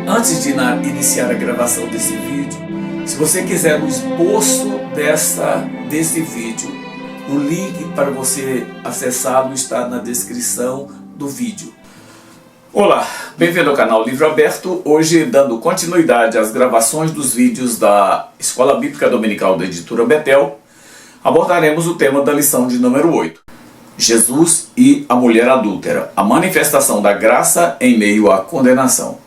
Antes de iniciar a gravação desse vídeo, se você quiser o esboço desse vídeo, o link para você acessá-lo está na descrição do vídeo. Olá, bem-vindo ao canal Livro Aberto. Hoje, dando continuidade às gravações dos vídeos da Escola Bíblica Dominical da Editora Betel, abordaremos o tema da lição de número 8. Jesus e a mulher adúltera, a manifestação da graça em meio à condenação.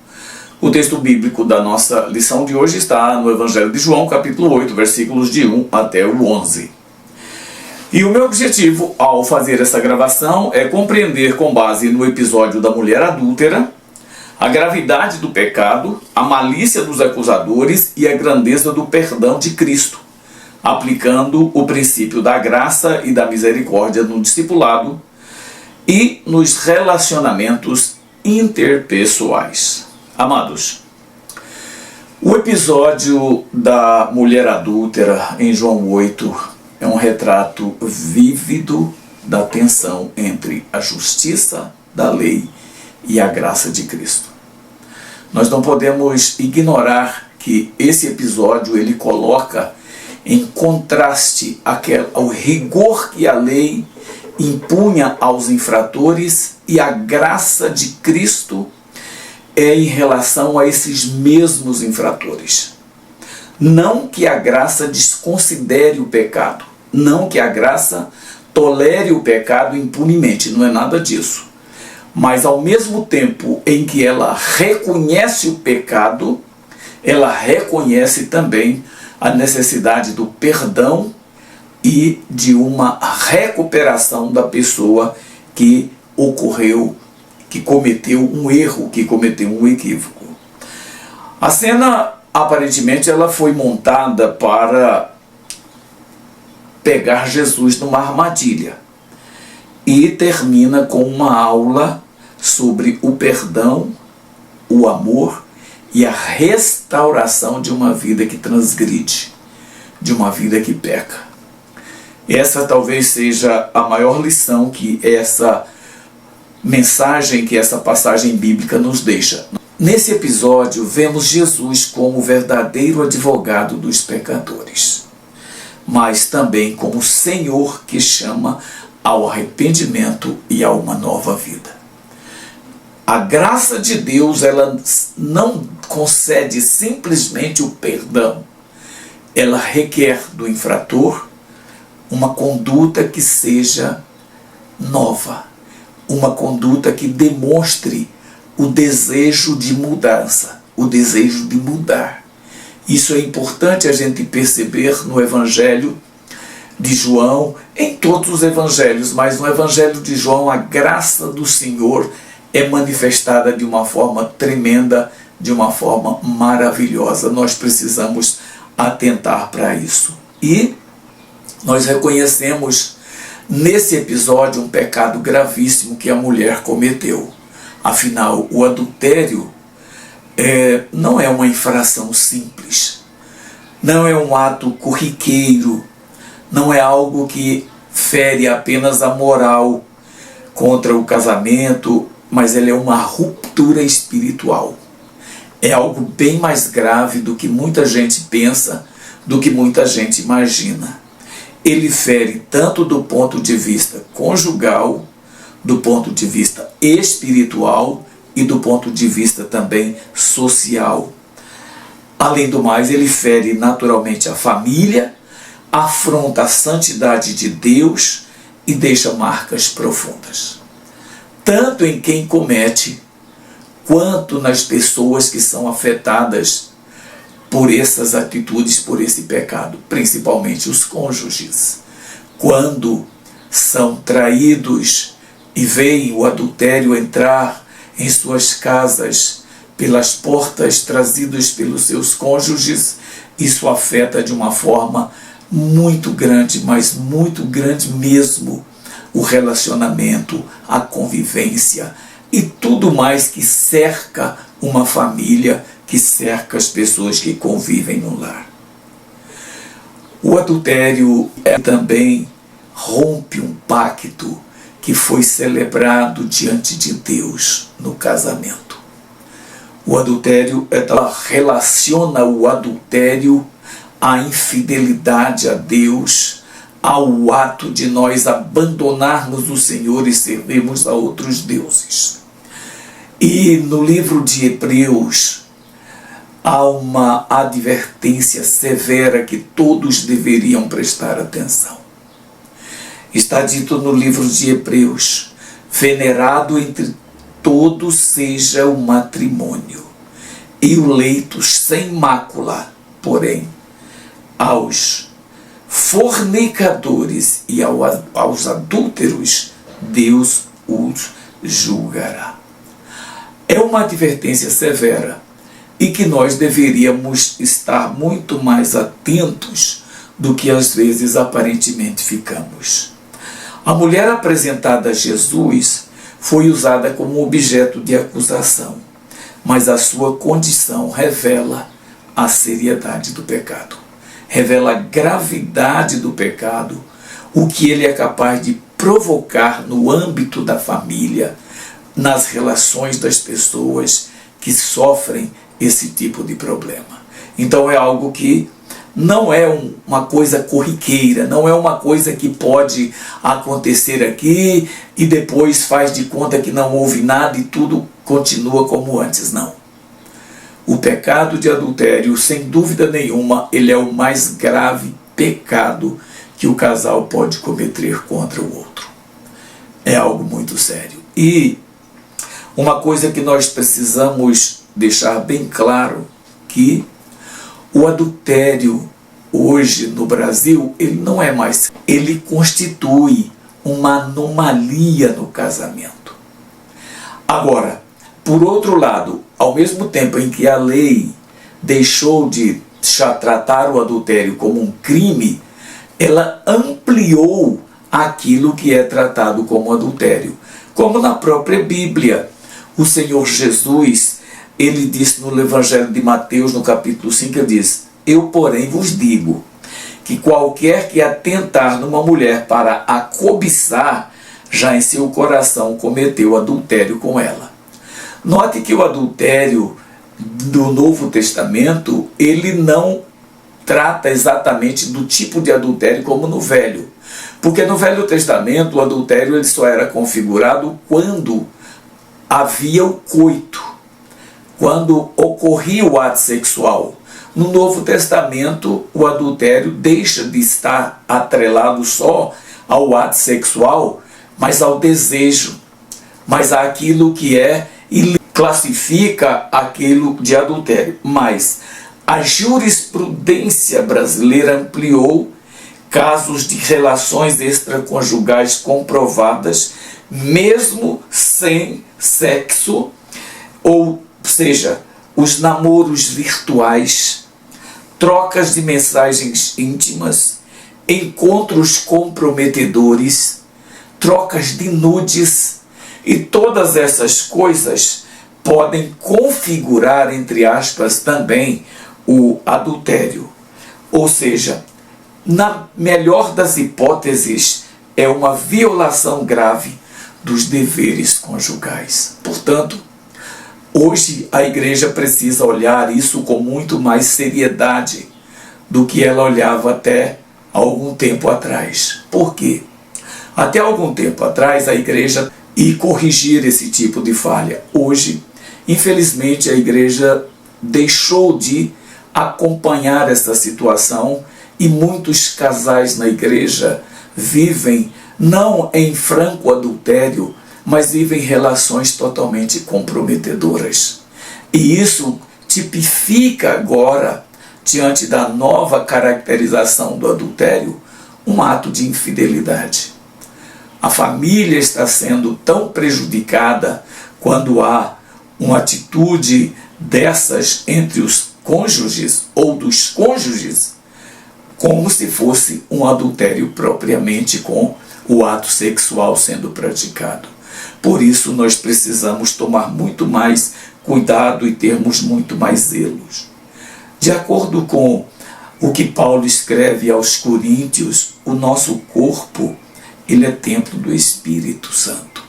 O texto bíblico da nossa lição de hoje está no Evangelho de João, capítulo 8, versículos de 1 até o 11. E o meu objetivo ao fazer essa gravação é compreender, com base no episódio da mulher adúltera, a gravidade do pecado, a malícia dos acusadores e a grandeza do perdão de Cristo, aplicando o princípio da graça e da misericórdia no discipulado e nos relacionamentos interpessoais. Amados, o episódio da mulher adúltera em João 8 é um retrato vívido da tensão entre a justiça da lei e a graça de Cristo. Nós não podemos ignorar que esse episódio ele coloca em contraste ao rigor que a lei impunha aos infratores e a graça de Cristo é em relação a esses mesmos infratores. Não que a graça desconsidere o pecado, não que a graça tolere o pecado impunemente, não é nada disso. Mas ao mesmo tempo em que ela reconhece o pecado, ela reconhece também a necessidade do perdão e de uma recuperação da pessoa que cometeu um erro, que cometeu um equívoco. A cena, aparentemente, ela foi montada para pegar Jesus numa armadilha e termina com uma aula sobre o perdão, o amor e a restauração de uma vida que transgride, de uma vida que peca. Essa talvez seja a maior lição que essa mensagem, que essa passagem bíblica nos deixa. Nesse episódio, vemos Jesus como o verdadeiro advogado dos pecadores, mas também como o Senhor que chama ao arrependimento e a uma nova vida. A graça de Deus, ela não concede simplesmente o perdão. Ela requer do infrator uma conduta que seja nova, uma conduta que demonstre o desejo de mudança, o desejo de mudar. Isso é importante a gente perceber no Evangelho de João, em todos os evangelhos, mas no Evangelho de João a graça do Senhor é manifestada de uma forma tremenda, de uma forma maravilhosa. Nós precisamos atentar para isso. E nós reconhecemos nesse episódio um pecado gravíssimo que a mulher cometeu. Afinal, o adultério não é uma infração simples, não é um ato corriqueiro, não é algo que fere apenas a moral contra o casamento, mas ele é uma ruptura espiritual. É algo bem mais grave do que muita gente pensa, do que muita gente imagina. Ele fere tanto do ponto de vista conjugal, do ponto de vista espiritual e do ponto de vista também social. Além do mais, ele fere naturalmente a família, afronta a santidade de Deus e deixa marcas profundas, tanto em quem comete, quanto nas pessoas que são afetadas por essas atitudes, por esse pecado, principalmente os cônjuges. Quando são traídos e veem o adultério entrar em suas casas pelas portas trazidas pelos seus cônjuges, isso afeta de uma forma muito grande, mas muito grande mesmo, o relacionamento, a convivência e tudo mais que cerca uma família, que cerca as pessoas que convivem no lar. O adultério também rompe um pacto que foi celebrado diante de Deus no casamento. O adultério, ela relaciona o adultério à infidelidade a Deus, ao ato de nós abandonarmos o Senhor e servirmos a outros deuses. E no livro de Hebreus há uma advertência severa que todos deveriam prestar atenção. Está dito no livro de Hebreus: venerado entre todos seja o matrimônio, e o leito sem mácula, porém, aos fornicadores e aos adúlteros, Deus os julgará. É uma advertência severa e que nós deveríamos estar muito mais atentos do que às vezes aparentemente ficamos. A mulher apresentada a Jesus foi usada como objeto de acusação, mas a sua condição revela a seriedade do pecado, revela a gravidade do pecado, o que ele é capaz de provocar no âmbito da família, nas relações das pessoas que sofrem esse tipo de problema. Então é algo que não é uma coisa corriqueira, não é uma coisa que pode acontecer aqui e depois faz de conta que não houve nada e tudo continua como antes, não. O pecado de adultério, sem dúvida nenhuma, ele é o mais grave pecado que o casal pode cometer contra o outro. É algo muito sério. E uma coisa que nós precisamos deixar bem claro, que o adultério hoje no Brasil, ele não é mais, ele constitui uma anomalia no casamento. Agora, por outro lado, ao mesmo tempo em que a lei deixou de tratar o adultério como um crime, ela ampliou aquilo que é tratado como adultério. Como na própria Bíblia, o Senhor Jesus, ele disse no Evangelho de Mateus, no capítulo 5, ele diz: eu, porém, vos digo que qualquer que atentar numa mulher para a cobiçar, já em seu coração cometeu adultério com ela. Note que o adultério do Novo Testamento, ele não trata exatamente do tipo de adultério como no Velho. Porque no Velho Testamento o adultério ele só era configurado quando havia o coito, quando ocorria o ato sexual. No Novo Testamento o adultério deixa de estar atrelado só ao ato sexual, mas ao desejo, mas àquilo que é e classifica aquilo de adultério. Mas a jurisprudência brasileira ampliou casos de relações extraconjugais comprovadas, mesmo sem sexo, ou seja, os namoros virtuais, trocas de mensagens íntimas, encontros comprometedores, trocas de nudes, e todas essas coisas podem configurar, entre aspas, também o adultério. Ou seja, na melhor das hipóteses, é uma violação grave dos deveres conjugais. Portanto, hoje a igreja precisa olhar isso com muito mais seriedade do que ela olhava até algum tempo atrás. Por quê? Até algum tempo atrás a igreja ia corrigir esse tipo de falha. Hoje, infelizmente, a igreja deixou de acompanhar essa situação e muitos casais na igreja vivem não em franco adultério, mas vivem relações totalmente comprometedoras. E isso tipifica agora, diante da nova caracterização do adultério, um ato de infidelidade. A família está sendo tão prejudicada quando há uma atitude dessas entre os cônjuges ou dos cônjuges, como se fosse um adultério propriamente, com o ato sexual sendo praticado. Por isso nós precisamos tomar muito mais cuidado e termos muito mais zelos. De acordo com o que Paulo escreve aos Coríntios, o nosso corpo ele é templo do Espírito Santo.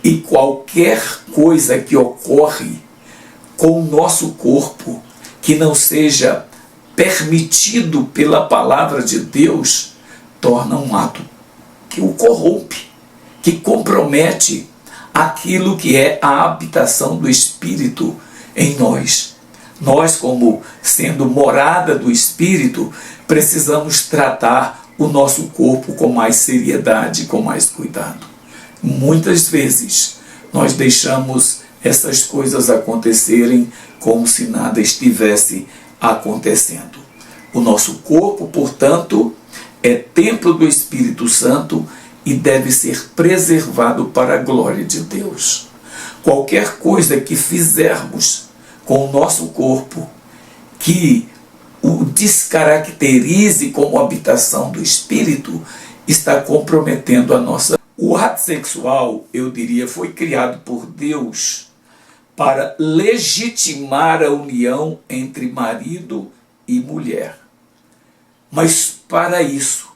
E qualquer coisa que ocorre com o nosso corpo que não seja permitido pela palavra de Deus, torna um ato que o corrompe, que compromete aquilo que é a habitação do Espírito em nós. Nós, como sendo morada do Espírito, precisamos tratar o nosso corpo com mais seriedade, com mais cuidado. Muitas vezes nós deixamos essas coisas acontecerem como se nada estivesse acontecendo. O nosso corpo, portanto, é templo do Espírito Santo e deve ser preservado para a glória de Deus. Qualquer coisa que fizermos com o nosso corpo que o descaracterize como habitação do Espírito está comprometendo a nossa. O ato sexual, eu diria, foi criado por Deus para legitimar a união entre marido e mulher. Mas para isso,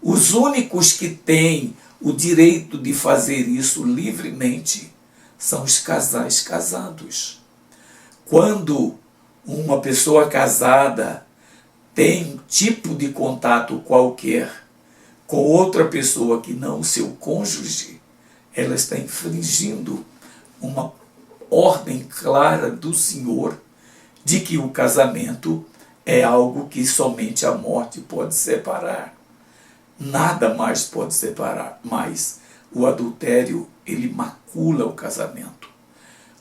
os únicos que têm o direito de fazer isso livremente são os casais casados. Quando uma pessoa casada tem um tipo de contato qualquer com outra pessoa que não o seu cônjuge, ela está infringindo uma ordem clara do Senhor de que o casamento é algo que somente a morte pode separar. Nada mais pode separar, mas o adultério, ele macula o casamento.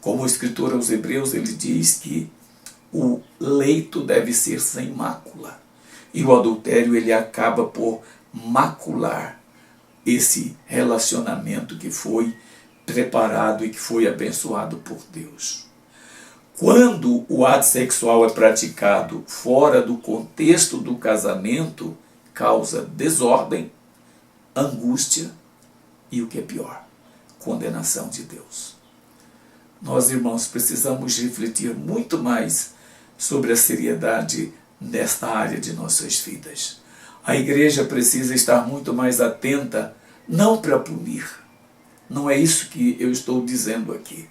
Como o escritor aos Hebreus, ele diz que o leito deve ser sem mácula. E o adultério, ele acaba por macular esse relacionamento que foi preparado e que foi abençoado por Deus. Quando o ato sexual é praticado fora do contexto do casamento, causa desordem, angústia e, o que é pior, condenação de Deus. Nós, irmãos, precisamos refletir muito mais sobre a seriedade nesta área de nossas vidas. A igreja precisa estar muito mais atenta, não para punir. Não é isso que eu estou dizendo aqui.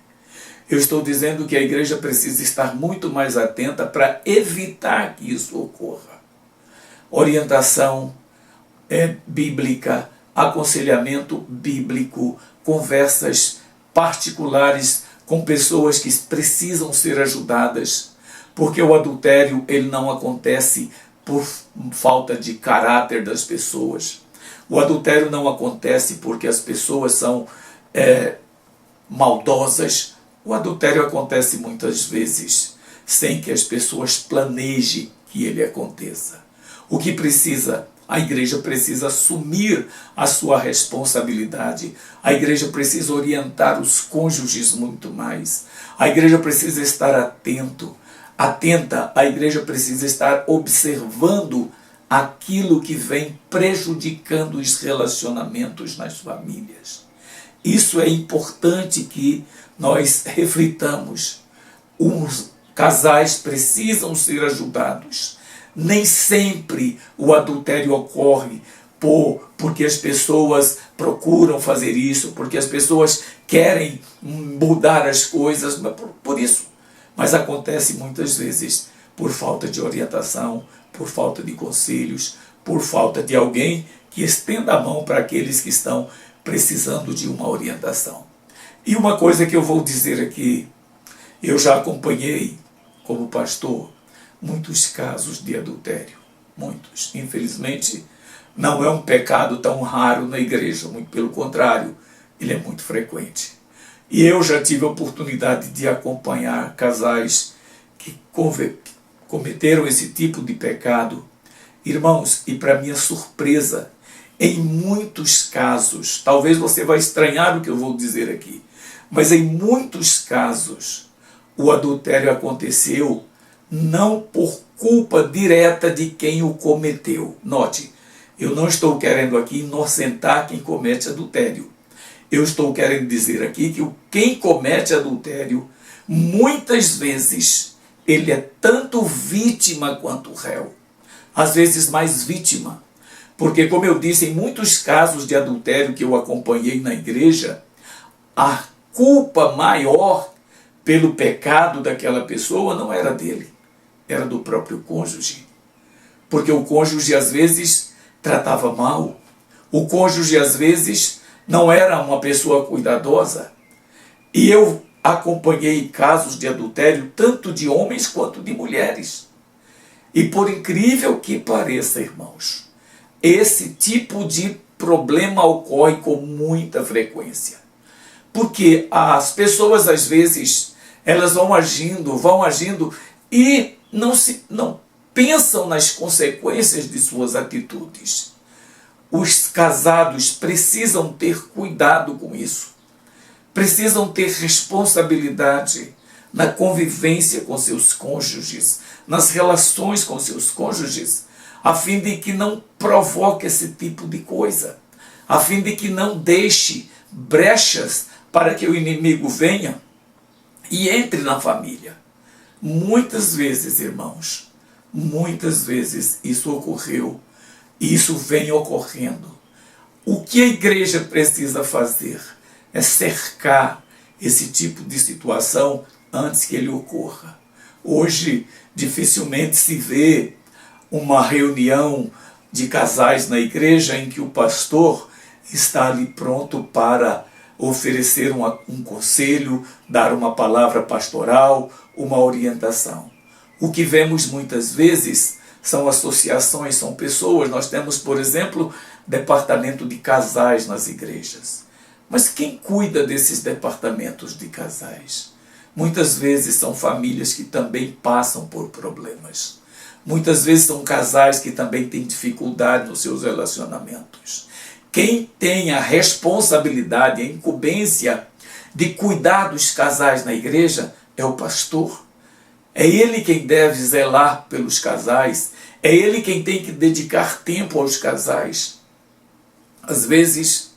Eu estou dizendo que a igreja precisa estar muito mais atenta para evitar que isso ocorra. Orientação bíblica, aconselhamento bíblico, conversas particulares com pessoas que precisam ser ajudadas, porque o adultério ele não acontece por falta de caráter das pessoas. O adultério não acontece porque as pessoas são maldosas. O adultério acontece muitas vezes sem que as pessoas planejem que ele aconteça. O que precisa? A igreja precisa assumir a sua responsabilidade. A igreja precisa orientar os cônjuges muito mais. A igreja precisa estar atenta. A igreja precisa estar observando aquilo que vem prejudicando os relacionamentos nas famílias. Isso é importante que nós reflitamos. Os casais precisam ser ajudados. Nem sempre o adultério ocorre porque as pessoas procuram fazer isso, porque as pessoas querem mudar as coisas, por isso. Mas acontece muitas vezes por falta de orientação, por falta de conselhos, por falta de alguém que estenda a mão para aqueles que estão precisando de uma orientação. E uma coisa que eu vou dizer aqui, eu já acompanhei como pastor muitos casos de adultério, muitos. Infelizmente, não é um pecado tão raro na igreja, muito pelo contrário, ele é muito frequente. E eu já tive a oportunidade de acompanhar casais que cometeram esse tipo de pecado. Irmãos, e para minha surpresa, em muitos casos, talvez você vai estranhar o que eu vou dizer aqui, mas em muitos casos, o adultério aconteceu não por culpa direta de quem o cometeu. Note, eu não estou querendo aqui inocentar quem comete adultério. Eu estou querendo dizer aqui que quem comete adultério, muitas vezes, ele é tanto vítima quanto réu. Às vezes mais vítima, Porque, como eu disse, em muitos casos de adultério que eu acompanhei na igreja, a culpa maior pelo pecado daquela pessoa não era dele, era do próprio cônjuge. Porque o cônjuge às vezes tratava mal, o cônjuge às vezes não era uma pessoa cuidadosa. E eu acompanhei casos de adultério tanto de homens quanto de mulheres. E por incrível que pareça, irmãos, esse tipo de problema ocorre com muita frequência. Porque as pessoas às vezes elas vão agindo e não pensam nas consequências de suas atitudes. Os casados precisam ter cuidado com isso. Precisam ter responsabilidade na convivência com seus cônjuges, nas relações com seus cônjuges, a fim de que não provoque esse tipo de coisa, a fim de que não deixe brechas para que o inimigo venha e entre na família. Muitas vezes, irmãos, muitas vezes isso ocorreu e isso vem ocorrendo. O que a igreja precisa fazer é cercar esse tipo de situação antes que ele ocorra. Hoje, dificilmente se vê uma reunião de casais na igreja em que o pastor está ali pronto para oferecer um conselho, dar uma palavra pastoral, uma orientação. O que vemos muitas vezes são associações, são pessoas. Nós temos, por exemplo, departamento de casais nas igrejas. Mas quem cuida desses departamentos de casais? Muitas vezes são famílias que também passam por problemas. Muitas vezes são casais que também têm dificuldade nos seus relacionamentos. Quem tem a responsabilidade, a incumbência de cuidar dos casais na igreja é o pastor. É ele quem deve zelar pelos casais. É ele quem tem que dedicar tempo aos casais. Às vezes,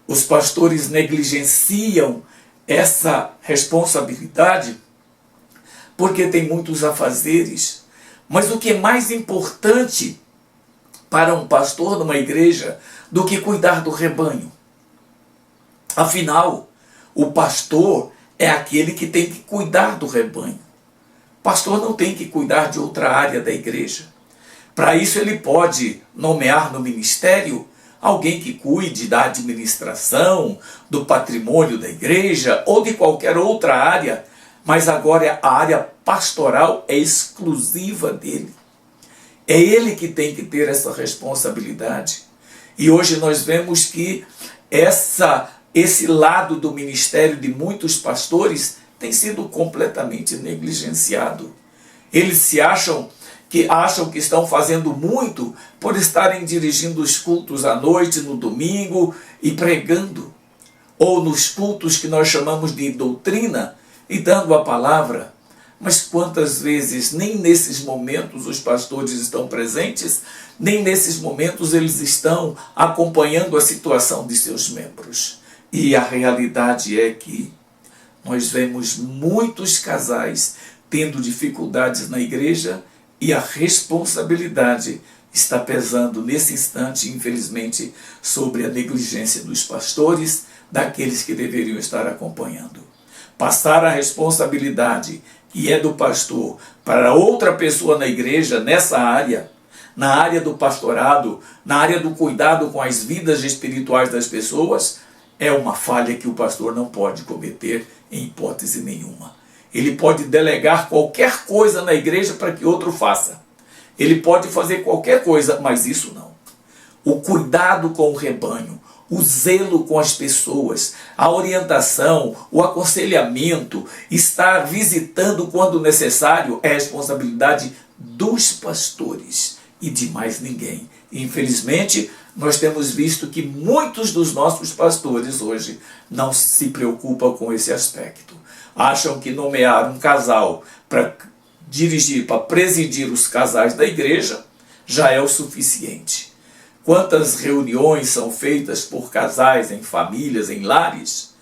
os pastores negligenciam essa responsabilidade porque tem muitos afazeres. Mas o que é mais importante para um pastor numa igreja do que cuidar do rebanho? Afinal, o pastor é aquele que tem que cuidar do rebanho. O pastor não tem que cuidar de outra área da igreja. Para isso ele pode nomear no ministério alguém que cuide da administração, do patrimônio da igreja ou de qualquer outra área, mas agora a área pastoral é exclusiva dele. É ele que tem que ter essa responsabilidade. E hoje nós vemos que esse lado do ministério de muitos pastores tem sido completamente negligenciado. Eles acham que estão fazendo muito por estarem dirigindo os cultos à noite, no domingo e pregando. Ou nos cultos que nós chamamos de doutrina e dando a palavra. Mas quantas vezes nem nesses momentos os pastores estão presentes, nem nesses momentos eles estão acompanhando a situação de seus membros. E a realidade é que nós vemos muitos casais tendo dificuldades na igreja e a responsabilidade está pesando nesse instante, infelizmente, sobre a negligência dos pastores, daqueles que deveriam estar acompanhando. Passar a responsabilidade que é do pastor para outra pessoa na igreja, nessa área, na área do pastorado, na área do cuidado com as vidas espirituais das pessoas, é uma falha que o pastor não pode cometer em hipótese nenhuma. Ele pode delegar qualquer coisa na igreja para que outro faça. Ele pode fazer qualquer coisa, mas isso não. O cuidado com o rebanho, o zelo com as pessoas, a orientação, o aconselhamento, estar visitando quando necessário é responsabilidade dos pastores e de mais ninguém. Infelizmente, nós temos visto que muitos dos nossos pastores hoje não se preocupam com esse aspecto. Acham que nomear um casal para dirigir, para presidir os casais da igreja já é o suficiente. Quantas reuniões são feitas por casais em famílias, em lares,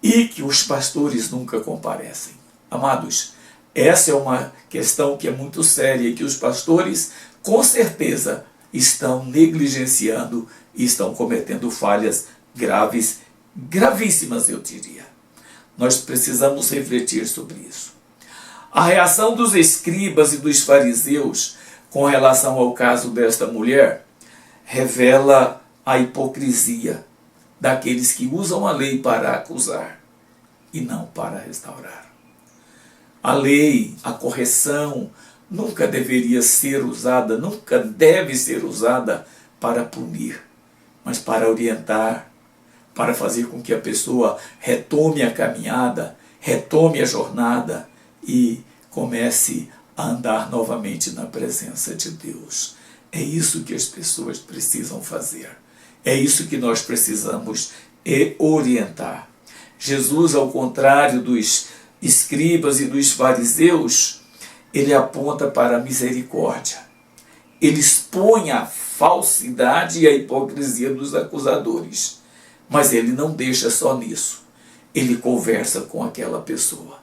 e que os pastores nunca comparecem. Amados, essa é uma questão que é muito séria e que os pastores, com certeza, estão negligenciando e estão cometendo falhas graves, gravíssimas, eu diria. Nós precisamos refletir sobre isso. A reação dos escribas e dos fariseus com relação ao caso desta mulher revela a hipocrisia daqueles que usam a lei para acusar e não para restaurar. A lei, a correção, nunca deveria ser usada, nunca deve ser usada para punir, mas para orientar, para fazer com que a pessoa retome a caminhada, retome a jornada e comece a andar novamente na presença de Deus. É isso que as pessoas precisam fazer. É isso que nós precisamos orientar. Jesus, ao contrário dos escribas e dos fariseus, ele aponta para a misericórdia. Ele expõe a falsidade e a hipocrisia dos acusadores. Mas ele não deixa só nisso. Ele conversa com aquela pessoa.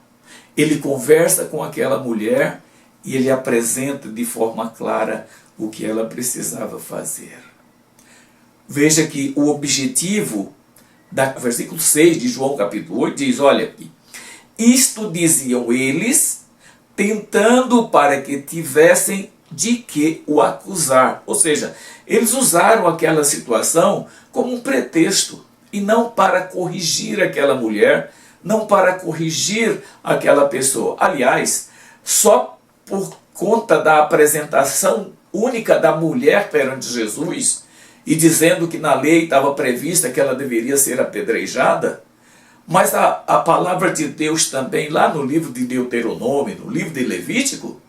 Ele conversa com aquela mulher e ele apresenta de forma clara o que ela precisava fazer. Veja que o objetivo do versículo 6 de João capítulo 8 diz, olha aqui, isto diziam eles, tentando para que tivessem de que o acusar. Ou seja, eles usaram aquela situação como um pretexto e não para corrigir aquela mulher, não para corrigir aquela pessoa. Aliás, só por conta da apresentação única da mulher perante Jesus e dizendo que na lei estava prevista que ela deveria ser apedrejada, mas a palavra de Deus também, lá no livro de Deuteronômio, no livro de Levítico,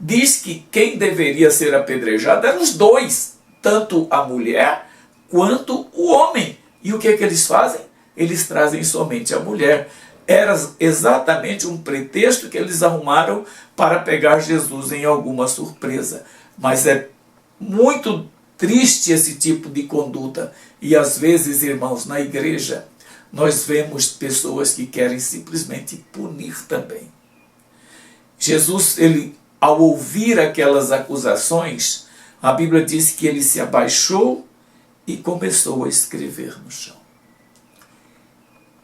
diz que quem deveria ser apedrejado eram os dois, tanto a mulher quanto o homem. E o que é que eles fazem? Eles trazem somente a mulher. Era exatamente um pretexto que eles arrumaram para pegar Jesus em alguma surpresa. Mas é muito triste esse tipo de conduta. E às vezes, irmãos, na igreja, nós vemos pessoas que querem simplesmente punir também. Jesus, ele, ao ouvir aquelas acusações, a Bíblia diz que ele se abaixou e começou a escrever no chão.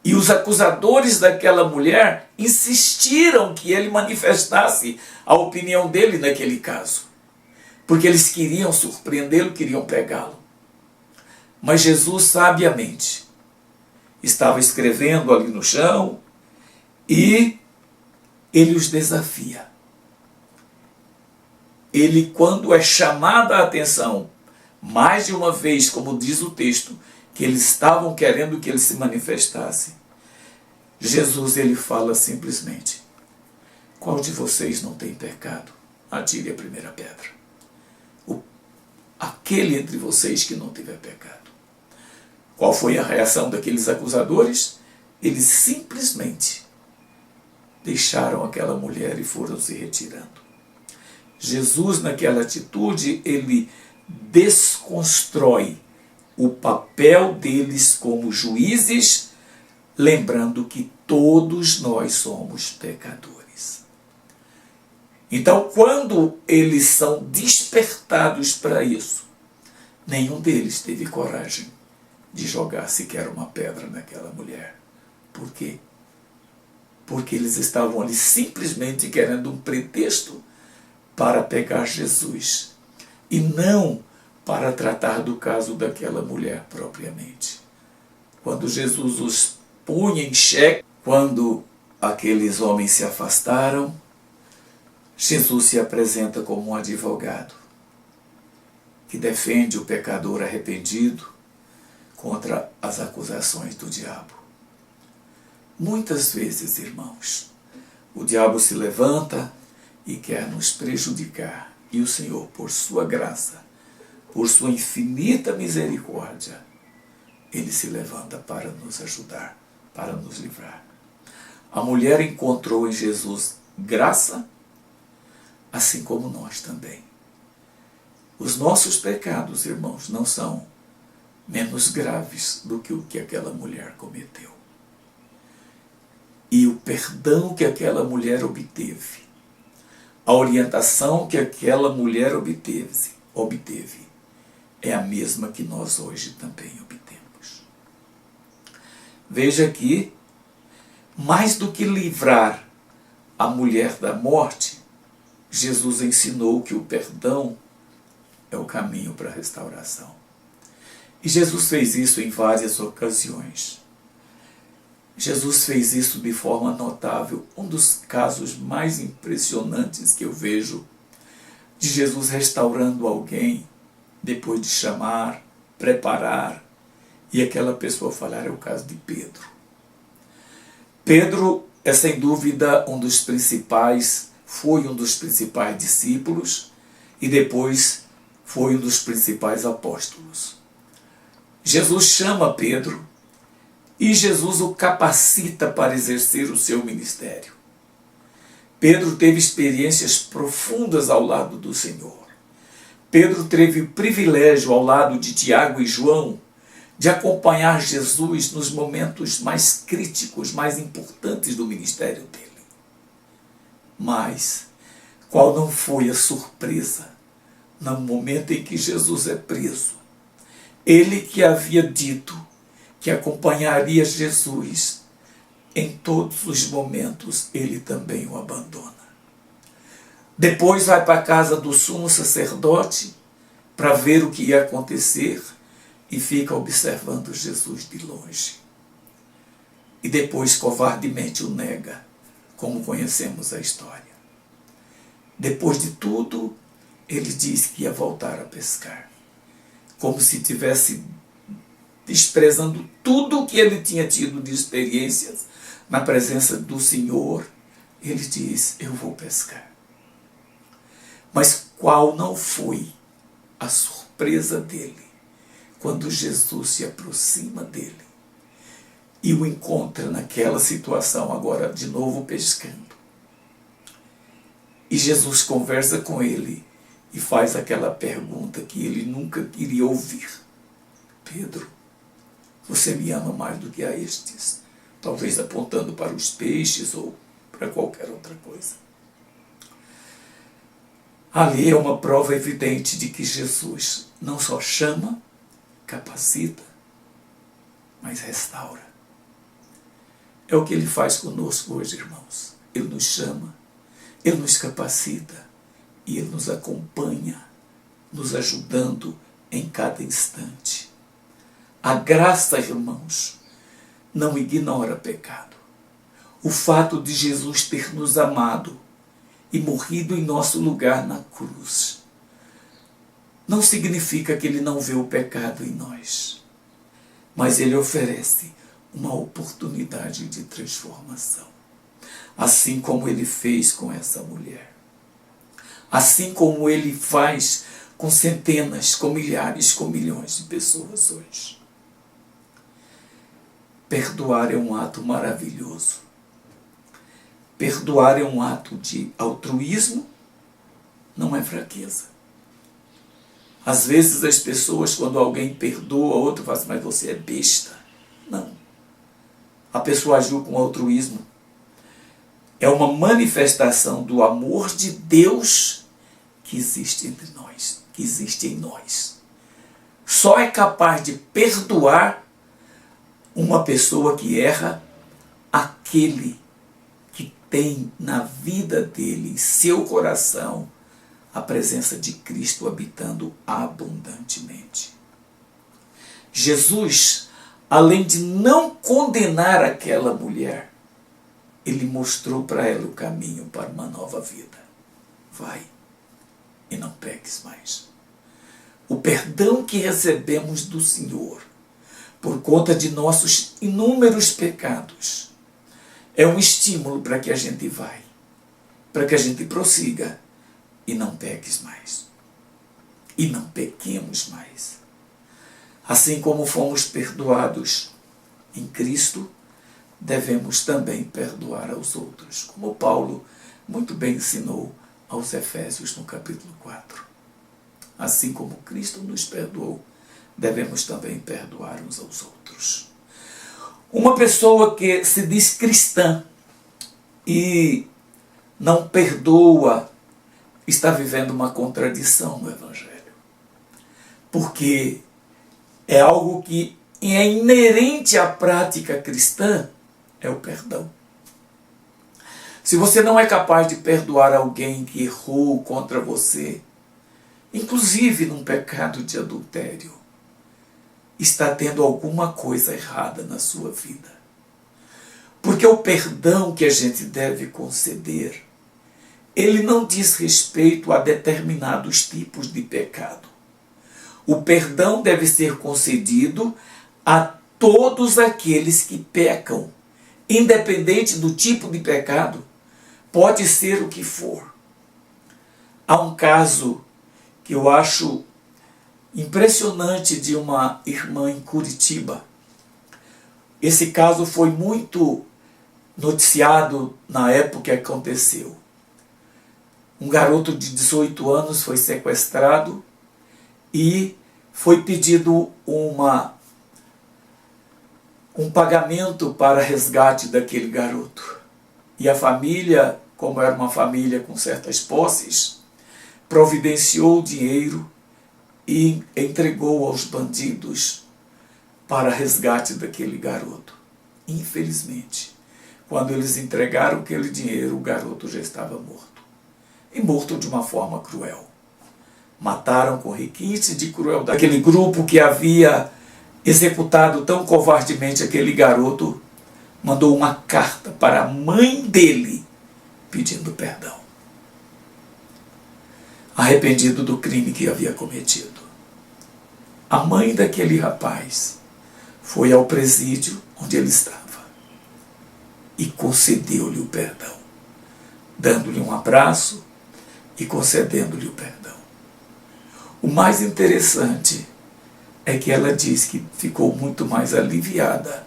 E os acusadores daquela mulher insistiram que ele manifestasse a opinião dele naquele caso, porque eles queriam surpreendê-lo, queriam pegá-lo. Mas Jesus, sabiamente, estava escrevendo ali no chão e ele os desafia. Ele, quando é chamada a atenção, mais de uma vez, como diz o texto, que eles estavam querendo que ele se manifestasse, Jesus, ele fala simplesmente, qual de vocês não tem pecado? Atire a primeira pedra. Aquele entre vocês que não tiver pecado. Qual foi a reação daqueles acusadores? Eles simplesmente deixaram aquela mulher e foram se retirando. Jesus, naquela atitude, ele desconstrói o papel deles como juízes, lembrando que todos nós somos pecadores. Então, quando eles são despertados para isso, nenhum deles teve coragem de jogar sequer uma pedra naquela mulher. Por quê? Porque eles estavam ali simplesmente querendo um pretexto para pegar Jesus e não para tratar do caso daquela mulher propriamente. Quando Jesus os punha em xeque, quando aqueles homens se afastaram, Jesus se apresenta como um advogado que defende o pecador arrependido contra as acusações do diabo. Muitas vezes, irmãos, o diabo se levanta e quer nos prejudicar, e o Senhor, por sua graça, por sua infinita misericórdia, ele se levanta para nos ajudar, para nos livrar. A mulher encontrou em Jesus graça, assim como nós também. Os nossos pecados, irmãos, não são menos graves do que o que aquela mulher cometeu. E o perdão que aquela mulher obteve, a orientação que aquela mulher obteve, é a mesma que nós hoje também obtemos. Veja que, mais do que livrar a mulher da morte, Jesus ensinou que o perdão é o caminho para a restauração. E Jesus fez isso em várias ocasiões. Jesus fez isso de forma notável. Um dos casos mais impressionantes que eu vejo de Jesus restaurando alguém depois de chamar, preparar e aquela pessoa falar é o caso de Pedro. Pedro é sem dúvida foi um dos principais discípulos e depois foi um dos principais apóstolos. Jesus chama Pedro e Jesus o capacita para exercer o seu ministério. Pedro teve experiências profundas ao lado do Senhor. Pedro teve o privilégio, ao lado de Tiago e João, de acompanhar Jesus nos momentos mais críticos, mais importantes do ministério dele. Mas qual não foi a surpresa no momento em que Jesus é preso? Ele que havia dito que acompanharia Jesus em todos os momentos, ele também o abandona. Depois vai para a casa do sumo sacerdote para ver o que ia acontecer e fica observando Jesus de longe. E depois covardemente o nega, como conhecemos a história. Depois de tudo, ele diz que ia voltar a pescar, como se estivesse desprezando tudo o que ele tinha tido de experiências na presença do Senhor. Ele diz, eu vou pescar. Mas qual não foi a surpresa dele quando Jesus se aproxima dele e o encontra naquela situação, agora de novo pescando. E Jesus conversa com ele e faz aquela pergunta que ele nunca queria ouvir. Pedro, você me ama mais do que a estes? Talvez apontando para os peixes ou para qualquer outra coisa. Ali é uma prova evidente de que Jesus não só chama, capacita, mas restaura. É o que ele faz conosco hoje, irmãos. Ele nos chama, ele nos capacita e ele nos acompanha, nos ajudando em cada instante. A graça, irmãos, não ignora pecado. O fato de Jesus ter nos amado e morrido em nosso lugar na cruz não significa que ele não vê o pecado em nós, mas ele oferece uma oportunidade de transformação, assim como ele fez com essa mulher, assim como ele faz com centenas, com milhares, com milhões de pessoas hoje. Perdoar é um ato maravilhoso. Perdoar é um ato de altruísmo, não é fraqueza. Às vezes as pessoas, quando alguém perdoa, outro fala assim, mas você é besta. Não. A pessoa agiu com altruísmo. É uma manifestação do amor de Deus que existe entre nós, que existe em nós. Só é capaz de perdoar uma pessoa que erra aquele que tem na vida dele, em seu coração, a presença de Cristo habitando abundantemente. Jesus, além de não condenar aquela mulher, ele mostrou para ela o caminho para uma nova vida. Vai e não peques mais. O perdão que recebemos do Senhor, por conta de nossos inúmeros pecados, é um estímulo para que a gente vai, para que a gente prossiga e não peques mais. E não pequemos mais. Assim como fomos perdoados em Cristo, devemos também perdoar aos outros, como Paulo muito bem ensinou aos Efésios no capítulo 4. Assim como Cristo nos perdoou, devemos também perdoar uns aos outros. Uma pessoa que se diz cristã e não perdoa, está vivendo uma contradição no Evangelho. porque é algo que é inerente à prática cristã, é o perdão. Se você não é capaz de perdoar alguém que errou contra você, inclusive num pecado de adultério, está tendo alguma coisa errada na sua vida. Porque o perdão que a gente deve conceder, ele não diz respeito a determinados tipos de pecado. O perdão deve ser concedido a todos aqueles que pecam, independente do tipo de pecado, pode ser o que for. Há um caso que eu acho impressionante de uma irmã em Curitiba. Esse caso foi muito noticiado na época que aconteceu. Um garoto de 18 anos foi sequestrado e foi pedido um pagamento para resgate daquele garoto. E a família, como era uma família com certas posses, providenciou o dinheiro e entregou aos bandidos para resgate daquele garoto. Infelizmente, quando eles entregaram aquele dinheiro, o garoto já estava morto. E morto de uma forma cruel. Mataram com requinte de crueldade. Aquele grupo que havia executado tão covardemente aquele garoto mandou uma carta para a mãe dele pedindo perdão, arrependido do crime que havia cometido. A mãe daquele rapaz foi ao presídio onde ele estava e concedeu-lhe o perdão, dando-lhe um abraço e concedendo-lhe o perdão. O mais interessante é que ela diz que ficou muito mais aliviada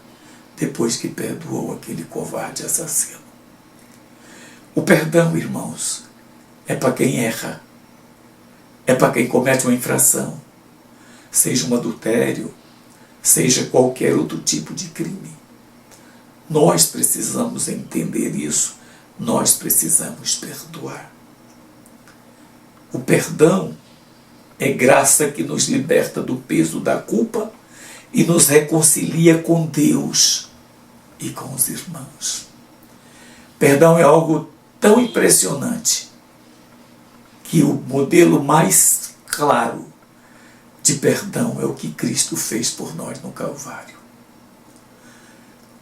depois que perdoou aquele covarde assassino. O perdão, irmãos, é para quem erra, é para quem comete uma infração, seja um adultério, seja qualquer outro tipo de crime. Nós precisamos entender isso, nós precisamos perdoar. O perdão é graça que nos liberta do peso da culpa e nos reconcilia com Deus e com os irmãos. Perdão é algo tão impressionante que o modelo mais claro de perdão é o que Cristo fez por nós no Calvário.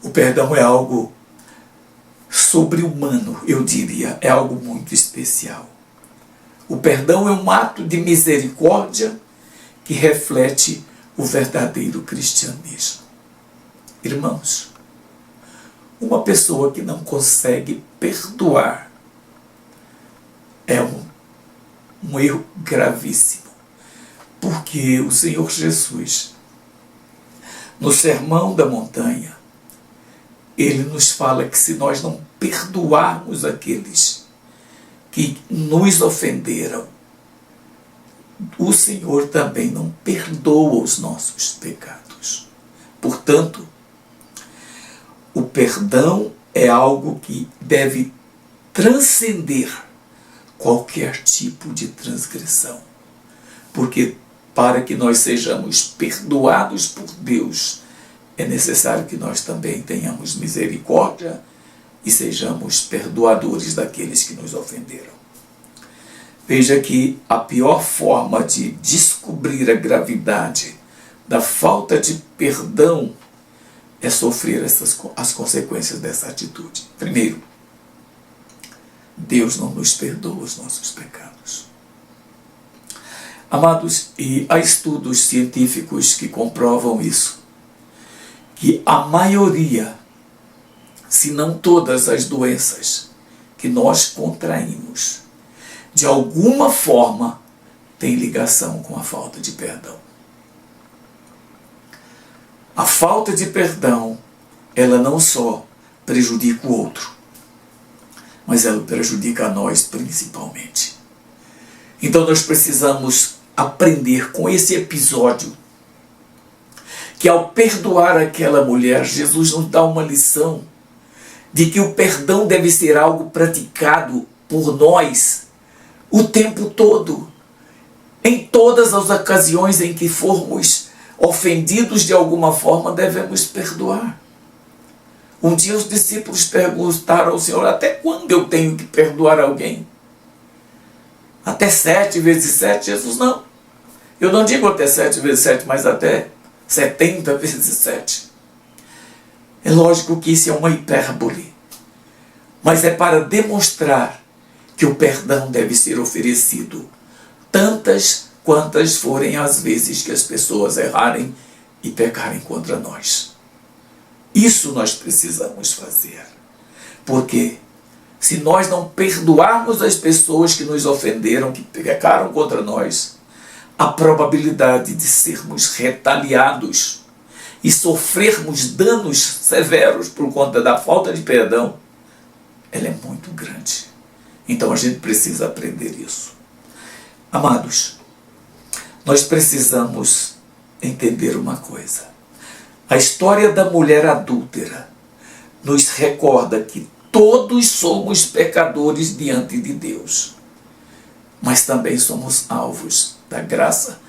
O perdão é algo sobre-humano, eu diria, é algo muito especial. O perdão é um ato de misericórdia que reflete o verdadeiro cristianismo. Irmãos, uma pessoa que não consegue perdoar é um erro gravíssimo, porque o Senhor Jesus, no Sermão da Montanha, ele nos fala que se nós não perdoarmos aqueles que nos ofenderam, o Senhor também não perdoa os nossos pecados. Portanto, o perdão é algo que deve transcender qualquer tipo de transgressão. Porque para que nós sejamos perdoados por Deus, é necessário que nós também tenhamos misericórdia e sejamos perdoadores daqueles que nos ofenderam. Veja que a pior forma de descobrir a gravidade da falta de perdão é sofrer as consequências dessa atitude. Primeiro, Deus não nos perdoa os nossos pecados. Amados, e há estudos científicos que comprovam isso, que a maioria, se não todas as doenças que nós contraímos, de alguma forma, tem ligação com a falta de perdão. A falta de perdão, ela não só prejudica o outro, mas ela prejudica a nós principalmente. Então nós precisamos aprender com esse episódio que ao perdoar aquela mulher, Jesus nos dá uma lição de que o perdão deve ser algo praticado por nós o tempo todo. Em todas as ocasiões em que formos ofendidos de alguma forma, devemos perdoar. Um dia os discípulos perguntaram ao Senhor: até quando eu tenho que perdoar alguém? Até 7 vezes 7? Jesus: não. Eu não digo até 7 vezes 7, mas até 70 vezes 7. É lógico que isso é uma hipérbole, mas é para demonstrar que o perdão deve ser oferecido tantas quantas forem as vezes que as pessoas errarem e pecarem contra nós. Isso nós precisamos fazer, porque se nós não perdoarmos as pessoas que nos ofenderam, que pecaram contra nós, a probabilidade de sermos retaliados e sofrermos danos severos por conta da falta de perdão, ela é muito grande. Então a gente precisa aprender isso. Amados, nós precisamos entender uma coisa. A história da mulher adúltera nos recorda que todos somos pecadores diante de Deus, mas também somos alvos da graça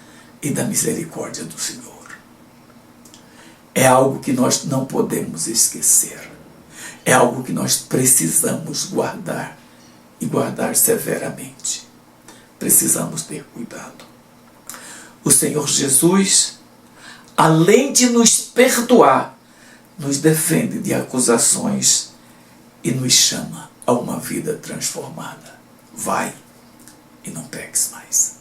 e da misericórdia do Senhor. É algo que nós não podemos esquecer. É algo que nós precisamos guardar e guardar severamente. Precisamos ter cuidado. O Senhor Jesus, além de nos perdoar, nos defende de acusações e nos chama a uma vida transformada. Vai e não peques mais.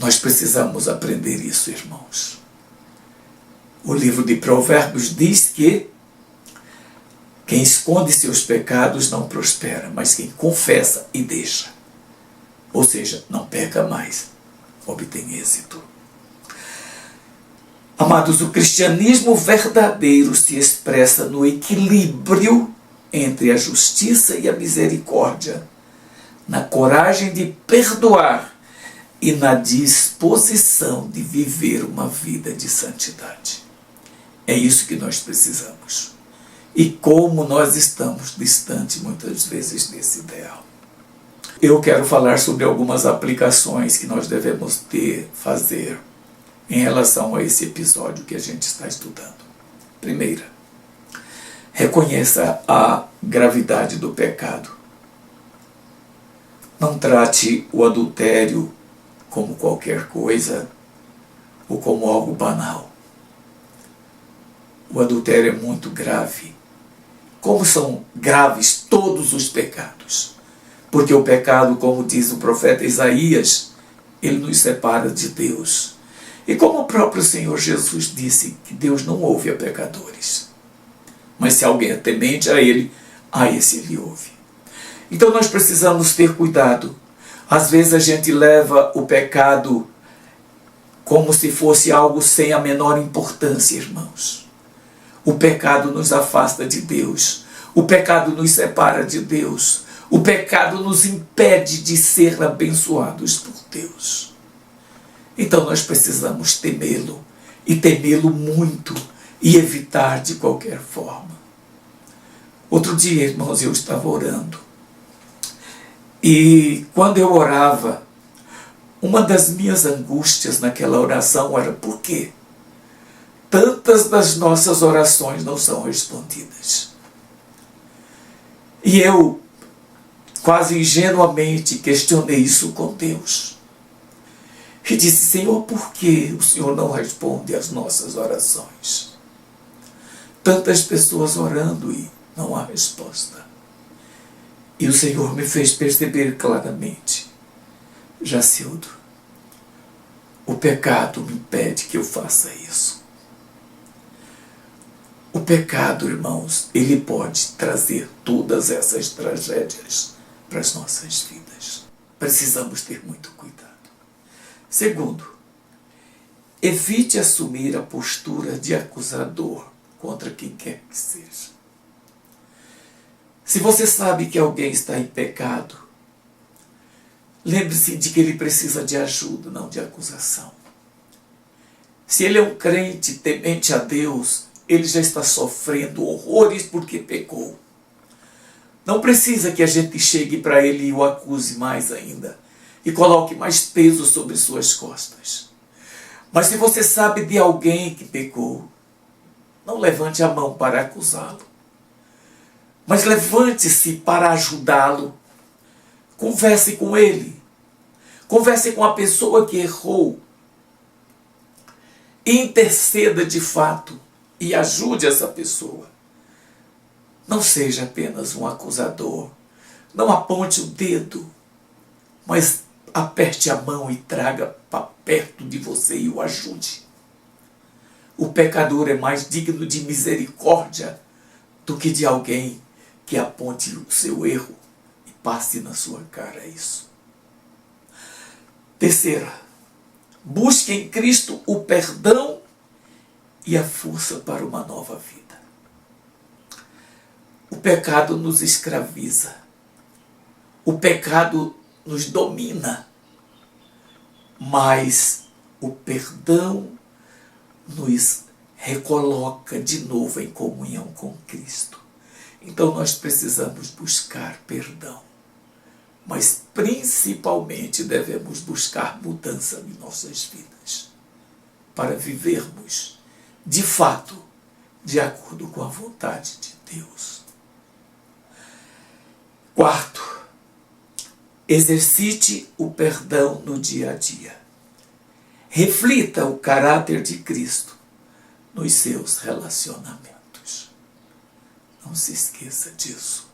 Nós precisamos aprender isso, irmãos. O livro de Provérbios diz que quem esconde seus pecados não prospera, mas quem confessa e deixa, ou seja, não peca mais, obtém êxito. Amados, o cristianismo verdadeiro se expressa no equilíbrio entre a justiça e a misericórdia, na coragem de perdoar e na disposição de viver uma vida de santidade. É isso que nós precisamos. E como nós estamos distantes muitas vezes desse ideal. Eu quero falar sobre algumas aplicações que nós devemos fazer em relação a esse episódio que a gente está estudando. Primeira, reconheça a gravidade do pecado. Não trate o adultério como qualquer coisa ou como algo banal. O adultério é muito grave. Como são graves todos os pecados? Porque o pecado, como diz o profeta Isaías, ele nos separa de Deus. E como o próprio Senhor Jesus disse que Deus não ouve a pecadores, mas se alguém é temente a Ele, a esse Ele ouve. Então nós precisamos ter cuidado. Às vezes a gente leva o pecado como se fosse algo sem a menor importância, irmãos. O pecado nos afasta de Deus. O pecado nos separa de Deus. O pecado nos impede de ser abençoados por Deus. Então nós precisamos temê-lo, e temê-lo muito, e evitar de qualquer forma. Outro dia, irmãos, eu estava orando, e quando eu orava, uma das minhas angústias naquela oração era: por quê? Tantas das nossas orações não são respondidas. E eu, quase ingenuamente, questionei isso com Deus. E disse: Senhor, por que o Senhor não responde às nossas orações? Tantas pessoas orando e não há resposta. E o Senhor me fez perceber claramente: Jacildo, o pecado me impede que eu faça isso. O pecado, irmãos, ele pode trazer todas essas tragédias para as nossas vidas. Precisamos ter muito cuidado. Segundo, evite assumir a postura de acusador contra quem quer que seja. Se você sabe que alguém está em pecado, lembre-se de que ele precisa de ajuda, não de acusação. Se ele é um crente temente a Deus, ele já está sofrendo horrores porque pecou. Não precisa que a gente chegue para ele e o acuse mais ainda. e coloque mais peso sobre suas costas. Mas se você sabe de alguém que pecou, não levante a mão para acusá-lo, mas levante-se para ajudá-lo. Converse com ele. Converse com a pessoa que errou. Interceda de fato e ajude essa pessoa. Não seja apenas um acusador. Não aponte o dedo, mas aperte a mão e traga para perto de você e o ajude. O pecador é mais digno de misericórdia do que de alguém que aponte o seu erro e passe na sua cara isso. Terceira, busque em Cristo o perdão e a força para uma nova vida. O pecado nos escraviza. O pecado nos domina. Mas o perdão nos recoloca de novo em comunhão com Cristo. Então nós precisamos buscar perdão. Mas principalmente devemos buscar mudança em nossas vidas, para vivermos, de fato, de acordo com a vontade de Deus. Quarto, exercite o perdão no dia a dia. Reflita o caráter de Cristo nos seus relacionamentos. Não se esqueça disso.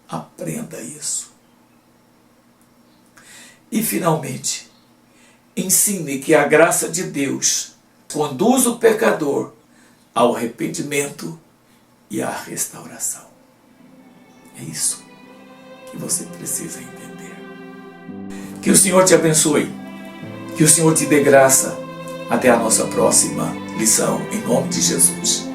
Aprenda isso. E, finalmente, ensine que a graça de Deus conduz o pecador ao arrependimento e à restauração. É isso que você precisa entender. Que o Senhor te abençoe. Que o Senhor te dê graça. Até a nossa próxima lição, em nome de Jesus.